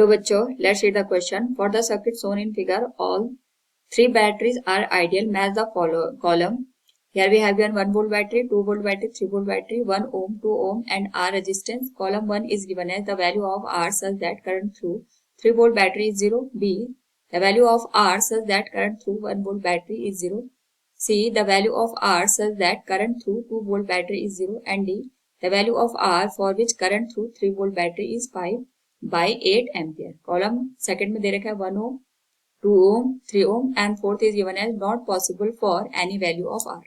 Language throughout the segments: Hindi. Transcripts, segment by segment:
लो बच्चों, let's read the question. For the circuit shown in figure, all three batteries are ideal. Match the column. Here we have one 1 volt battery, 2 volt battery, 3 volt battery, 1 ohm, 2 ohm and R resistance. Column 1 is given as the value of R such that current through 3 volt battery is 0. B. The value of R such that current through 1 volt battery is 0. C. The value of R such that current through 2 volt battery is 0. And D. The value of R for which current through 3 volt battery is 5 by 8 ampere. Column second में दे रखा है 1 ohm, 2 ohm, 3 ohm and fourth is given as not possible for any value of R.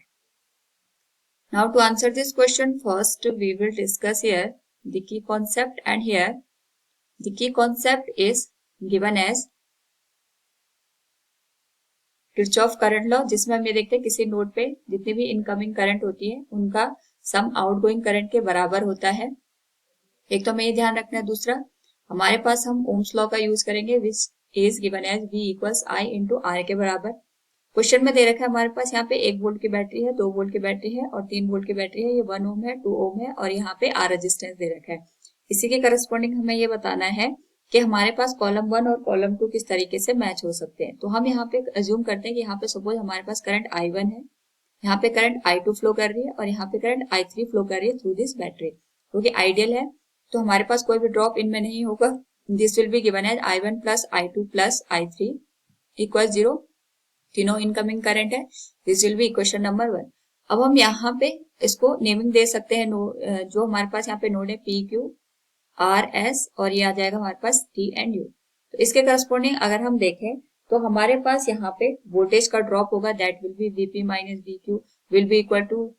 Now to answer this question, first we will discuss here the key concept, and here the key concept is given as Kirchhoff current law, जिसमें हम ये देखते हैं किसी नोड पे जितनी भी इनकमिंग करंट होती है उनका सम आउटगोइंग करंट के बराबर होता है। एक तो हमें ये ध्यान रखना है, दूसरा हमारे पास हम ओम्स लॉ का यूज करेंगे which is given as V equals I into R के बराबर। क्वेश्चन में दे रखा है हमारे पास यहाँ पे 1 वोल्ट की बैटरी है, 2 वोल्ट की बैटरी है और 3 वोल्ट की बैटरी है। ये 1 ओम है, 2 ओम है और यहाँ पे R रेजिस्टेंस दे रखा है। इसी के करस्पॉन्डिंग हमें ये बताना है कि हमारे पास कॉलम 1 और कॉलम 2 किस तरीके से मैच हो सकते हैं। तो हम यहाँ पे अज्यूम करते हैं कि यहाँ पे सपोज हमारे पास करंट I1 है, यहाँ पे करंट I2 फ्लो कर रही है और यहाँ पे करंट I3 फ्लो कर रही है थ्रू दिस बैटरी। क्योंकि आइडियल है तो हमारे पास कोई भी ड्रॉप इनमें नहीं होगा। This will be given as I1 plus I2 plus I3 equal 0। तीनों इनकमिंग करंट है। This will be equation number 1। अब हम यहाँ पे इसको नेमिंग दे सकते हैं। जो हमारे पास यहाँ पे नोड है P Q R S और ये आ जाएगा हमारे पास T एंड U। तो इसके करस्पॉन्डिंग अगर हम देखें तो हमारे पास यहाँ पे वोल्टेज का ड्रॉप होगा, that will be VP minus VQ will be equal to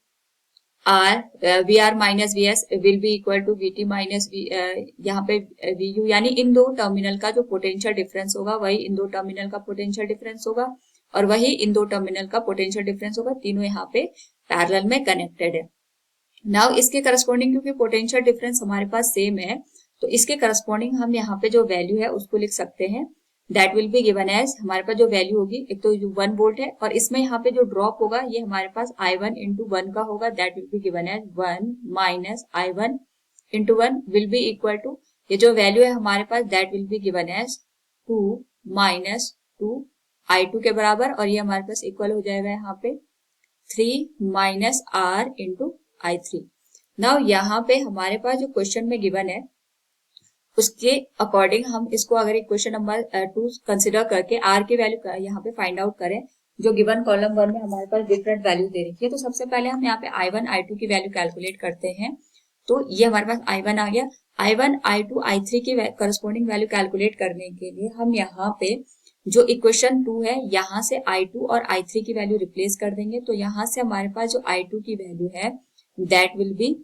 VR minus VS will be equal to VT minus यहाँ पे VU, यानी इन दो टर्मिनल का जो पोटेंशियल डिफरेंस होगा वही इन दो टर्मिनल का पोटेंशियल डिफरेंस होगा और वही इन दो टर्मिनल का पोटेंशियल डिफरेंस होगा। तीनों यहाँ पे पैरेलल में कनेक्टेड है। नाउ इसके करस्पॉन्डिंग क्योंकि पोटेंशियल डिफरेंस हमारे पास सेम है तो इसके करस्पॉन्डिंग हम यहाँ पे जो वैल्यू है उसको लिख सकते हैं। That will be given as हमारे पास जो वैल्यू होगी, एक तो 1 वोल्ट है और इसमें यहाँ पे जो ड्रॉप होगा ये हमारे पास I1 इंटू 1 का होगा। That will be given as 1 minus I1 into 1 will be equal to, ये जो वैल्यू है हमारे पास that will be given as 2 minus 2 I2 के बराबर और ये हमारे पास इक्वल हो जाएगा यहाँ पे 3 minus R into I3। Now यहाँ पे हमारे पास जो क्वेश्चन में गिवन है उसके अकॉर्डिंग हम इसको अगर इक्वेशन नंबर 2 कंसिडर करके R की वैल्यू यहाँ पे फाइंड आउट करें जो गिवन कॉलम 1 में हमारे पास डिफरेंट वैल्यू दे रखी है। तो सबसे पहले हम यहाँ पे I1 I2 की वैल्यू कैलकुलेट करते हैं। तो ये हमारे पास I1 आ गया। I1 I2 I3 की करस्पॉन्डिंग वैल्यू कैलकुलेट करने के लिए हम यहाँ पे जो इक्वेशन 2 है यहाँ से I2 और I3 की वैल्यू रिप्लेस कर देंगे। तो यहाँ से हमारे पास जो I2 की वैल्यू है that will be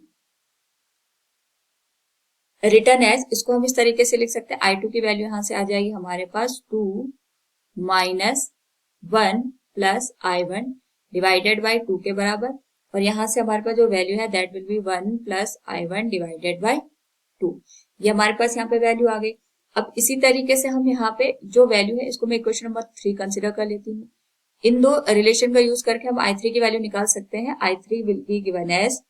written as, इसको हम इस तरीके से लिख सकते हैं। I2 की वैल्यू यहां से आ जाएगी हमारे पास 2 minus 1 plus I1 divided by 2 के बराबर और यहां से हमारे पास जो वैल्यू है that will B 1 plus I1 divided by 2। ये हमारे पास यहाँ पे वैल्यू आ गई। अब इसी तरीके से हम यहाँ पे जो वैल्यू है इसको मैं इक्वेशन नंबर 3 कंसिडर कर लेती हूँ। इन दो रिलेशन का यूज करके हम I3 की वैल्यू निकाल सकते हैं। I3 will be given as,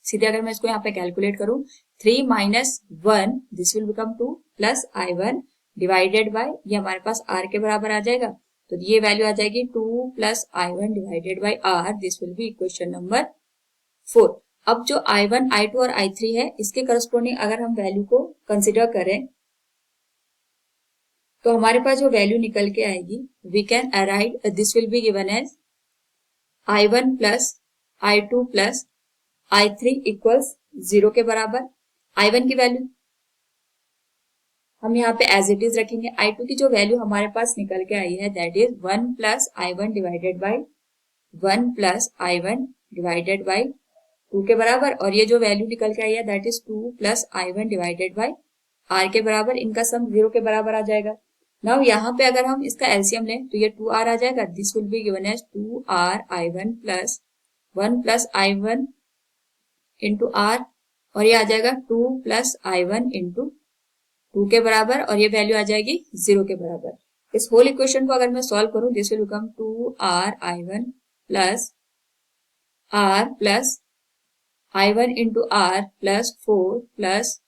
सीधे अगर मैं इसको यहाँ पे कैलकुलेट करूं 3 minus 1 this will become 2 plus I1 divided by, ये हमारे पास R के बराबर आ जाएगा। तो ये वैल्यू आ जाएगी 2 plus I1 divided by R। This will be equation number 4। अब जो I1 I2 और I3 है इसके करस्पॉन्डिंग अगर हम वैल्यू को कंसिडर करें तो हमारे पास जो वैल्यू निकल के आएगी we can arrive, this will be given as I1 plus I2 plus I3 equals 0 के बराबर। I1 की वैल्यू हम यहाँ पे एज इट इज रखेंगे। I2 की जो वैल्यू हमारे पास निकल के आई है that is 1 plus I1 divided by 1 plus I1 divided by 2 के बराबर और ये जो वैल्यू निकल के आई है that is 2 plus I1 divided by R के बराबर। इनका सम 0 के बराबर आ जाएगा। नाउ यहाँ पे अगर हम इसका एलसीएम लें तो ये 2R आ जाएगा। This will be given as 2R I1 plus 1 plus I1 into R और ये आ जाएगा 2 प्लस I1 इंटू 2 के बराबर और ये वैल्यू आ जाएगी 0 के बराबर। इस होल इक्वेशन को अगर मैं सॉल्व करूं this will become 2R I1 plus R plus I1 into R plus 4 plus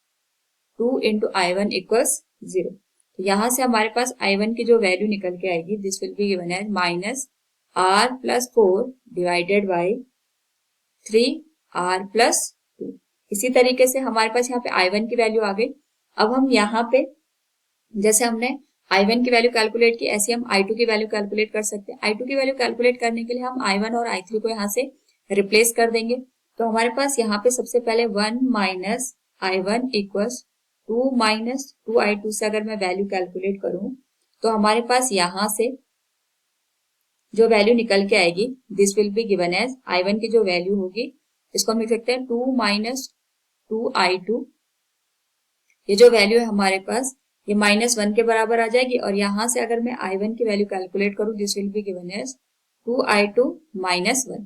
2 into I1 equals 0। तो यहाँ से हमारे पास I1 की जो वैल्यू निकल के आएगी this will be given as minus R plus 4 divided by 3R+2। इसी तरीके से हमारे पास यहाँ पे I1 की वैल्यू आ गई। अब हम यहाँ पे जैसे हमने I1 की वैल्यू कैलकुलेट की, ऐसे हम I2 की वैल्यू कैलकुलेट कर सकते हैं। I2 की वैल्यू कैलकुलेट करने के लिए हम I1 और I3 को यहाँ से रिप्लेस कर देंगे। तो हमारे पास यहाँ पे सबसे पहले 1 minus I1 equals 2 minus 2I2 से अगर मैं वैल्यू कैलकुलेट करूं तो हमारे पास यहाँ से जो वैल्यू निकल के आएगी this will be given as I1 की जो वैल्यू होगी इसको हम लिख सकते हैं 2 माइनस 2I2। ये जो वैल्यू है हमारे पास ये -1 के बराबर आ जाएगी और यहां से अगर मैं I1 की वैल्यू कैलकुलेट करूं this will be given as 2I2 -1।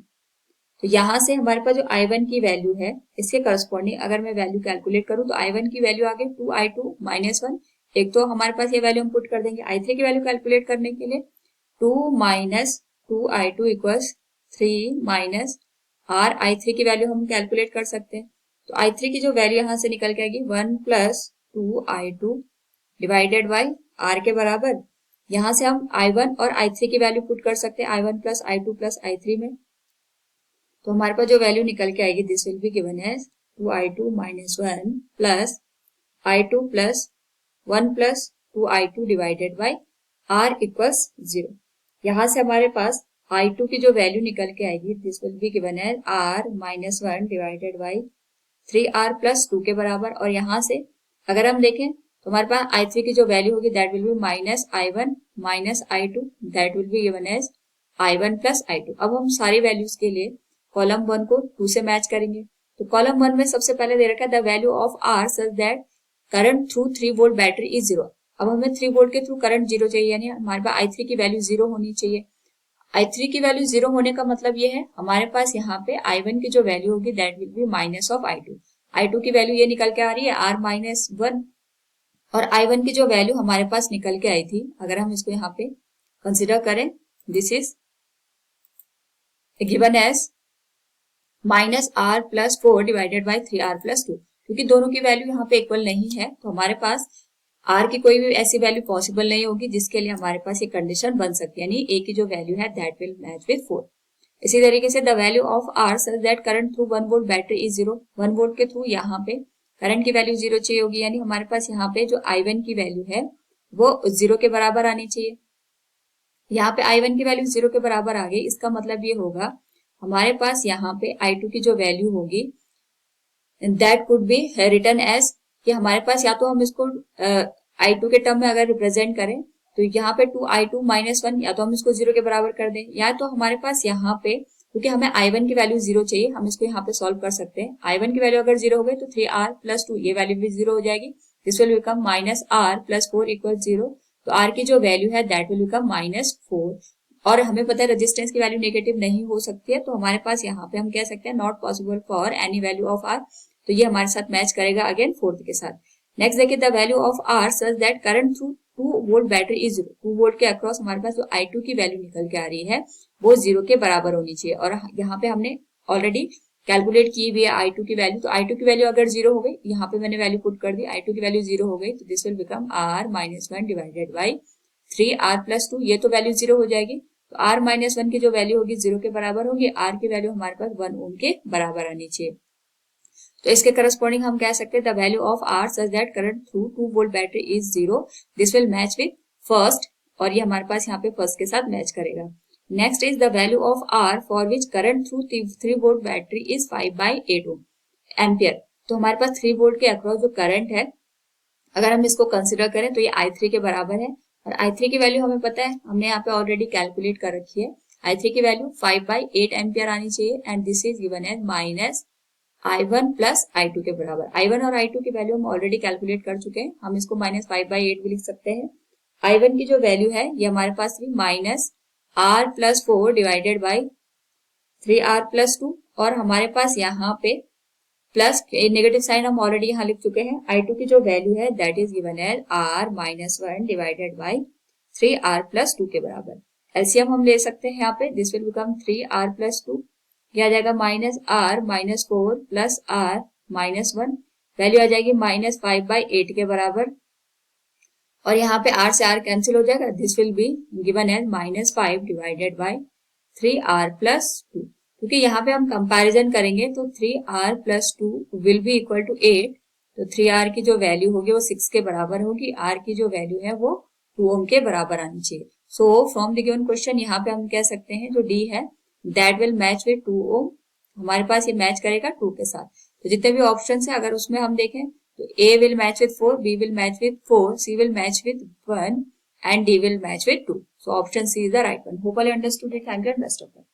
तो यहां से हमारे पास जो I1 की वैल्यू है इसके करस्पॉन्डिंग अगर मैं वैल्यू कैलकुलेट करूं तो I1 की वैल्यू आ गई 2I2 -1। एक तो हमारे पास ये वैल्यू हम पुट कर देंगे। I3 की वैल्यू कैलकुलेट करने के लिए 2 minus 2I2 equals 3 minus R I3 की वैल्यू हम कैलकुलेट कर सकते हैं। तो I3 की जो वैल्यू यहाँ से निकल के आएगी 1 plus 2I2 divided by R के बराबर। यहाँ से हम I1 और I3 की वैल्यू पुट कर सकते हैं I1 plus I2 plus I3 में। तो हमारे पास जो वैल्यू निकल के आएगी this will be given as 2I2 minus 1 plus I2 plus 1 plus 2I2 divided by R equals 0। यहाँ से हमारे पास I2 की जो वैल्यू निकल के आएगी this will be given as R minus 1 divided by 3R plus 2 के बराबर। और यहाँ से अगर हम देखें तो हमारे पास I3 की जो वैल्यू होगी that will be minus I1 minus I2 that will be given as I1 plus I2। अब हम सारी वैल्यूज के लिए कॉलम 1 को 2 से मैच करेंगे। तो कॉलम 1 में सबसे पहले दे रखा है the value of R such that current through 3 volt battery is 0। अब हमें 3 वोल्ट के थ्रू करंट 0 चाहिए, यानी हमारे पास I3 की वैल्यू 0 होनी चाहिए। I3 की वैल्यू 0 होने का मतलब ये है हमारे पास यहाँ पे I1 की जो वैल्यू होगी that will be minus of I2। I2 की वैल्यू ये निकल के आ रही है R माइनस 1 और I1 की जो वैल्यू हमारे पास निकल के आई थी अगर हम इसको यहाँ पे कंसिडर करें this is given as minus R plus 4 divided by 3R plus 2। क्योंकि दोनों की वैल्यू यहाँ पे इक्वल नहीं है तो हमारे पास R की कोई भी ऐसी वैल्यू पॉसिबल नहीं होगी जिसके लिए हमारे पास ये कंडीशन बन सकती है, यानी A की जो वैल्यू है दैट विल मैच विद 4। इसी तरीके से the value of R such that current through 1 volt battery is 0। 1 volt के थ्रू यहाँ पे करंट की वैल्यू 0 चाहिए होगी, यानी हमारे पास यहाँ पे जो I1 की वैल्यू है वो 0 के बराबर आनी चाहिए। यहाँ पे I1 की वैल्यू 0 के बराबर आ गई, इसका मतलब ये होगा हमारे पास यहाँ पे I2 की जो वैल्यू होगी that could be written as कि हमारे पास या तो हम इसको I2 के टर्म में अगर रिप्रेजेंट करें तो यहाँ पे 2I2 माइनस 1 या तो हम इसको 0 के बराबर कर दें, या तो हमारे पास यहाँ पे क्योंकि हमें I1 की वैल्यू 0 चाहिए हम इसको यहाँ पे सॉल्व कर सकते हैं। I1 की वैल्यू अगर 0 हो गई तो 3R प्लस 2 ये वैल्यू भी 0 हो जाएगी। This will become minus R plus 4 equal 0। तो R की जो वैल्यू है दैट विल बिकम -4 और हमें पता है रेजिस्टेंस की वैल्यू नेगेटिव नहीं हो सकती है, तो हमारे पास यहाँ पे हम कह सकते हैं not possible for any value of R। तो ये हमारे साथ मैच करेगा अगेन 4th के साथ। नेक्स्ट देखिए the value of R such that current through 2 volt battery is 0। 2 volt के अक्रॉस हमारे पास जो I2 की वैल्यू निकल के आ रही है वो 0 के बराबर होनी चाहिए और यहाँ पे हमने ऑलरेडी कैलकुलेट की हुई है I2 की वैल्यू। तो I2 की वैल्यू अगर 0 हो गई, यहाँ पे मैंने वैल्यू पुट कर दी, I2 की वैल्यू 0 हो गई तो this will become R minus 1 divided by 3R plus 2। ये तो वैल्यू 0 हो जाएगी तो R माइनस 1 की जो वैल्यू होगी 0 के बराबर होगी। R की वैल्यू हमारे पास 1 ओम के बराबर आनी चाहिए। तो इसके करस्पॉन्डिंग हम कह सकते हैं the value of R such that current through 2 volt battery is 0। This will match with first और ये हमारे पास यहाँ पे फर्स्ट के साथ मैच करेगा। Next is the value of R for which current through 3 volt battery is 5/8 ohm ampere. तो हमारे पास 3 वोल्ट के अक्रॉस जो करंट है अगर हम इसको कंसिडर करें तो ये I3 के बराबर है और I3 की वैल्यू हमें पता है, हमने यहाँ पे ऑलरेडी कैलकुलेट कर रखी है। I3 की वैल्यू 5/8 एम्पियर आनी चाहिए and this is given as minus I1 plus I2 के बराबर। I1 और I2 की वैल्यू हम ऑलरेडी कैलकुलेट कर चुके हैं, हम इसको -5/8 भी लिख सकते हैं। I1 की जो वैल्यू है ये हमारे पास थी minus R plus 4 divided by 3R plus 2 और हमारे पास यहाँ पे प्लस नेगेटिव साइन हम ऑलरेडी यहाँ लिख चुके हैं। I2 की जो वैल्यू है that is given as R minus 1 divided by 3R plus 2 के बराबर। एलसीएम हम ले सकते हैं यहाँ पे, this will become 3R plus 2 क्या आ जाएगा minus R minus 4 plus R minus 1 value आ जाएगी -5/8 के बराबर और यहाँ पे r से r कैंसिल हो जाएगा, this will be given as -5 divided by 3r plus 2। क्योंकि यहाँ पे हम कंपैरिजन करेंगे तो 3r plus 2 will be equal to 8, तो 3r की जो वैल्यू होगी वो 6 के बराबर होगी, r की जो वैल्यू है वो 2 ओम के बराबर आनी चाहिए। So from the given question यहाँ पे हम कह सकते हैं जो डी है दैट विल मैच विद 2 ओम, हमारे पास ये मैच करेगा 2 के साथ। तो जितने भी ऑप्शन है अगर उसमें हम देखें तो A will match with 4, B will match with 4, C will match with 1 and D will match with 2. So option C is the right one. Hope all you understood it. Thank you and best of luck.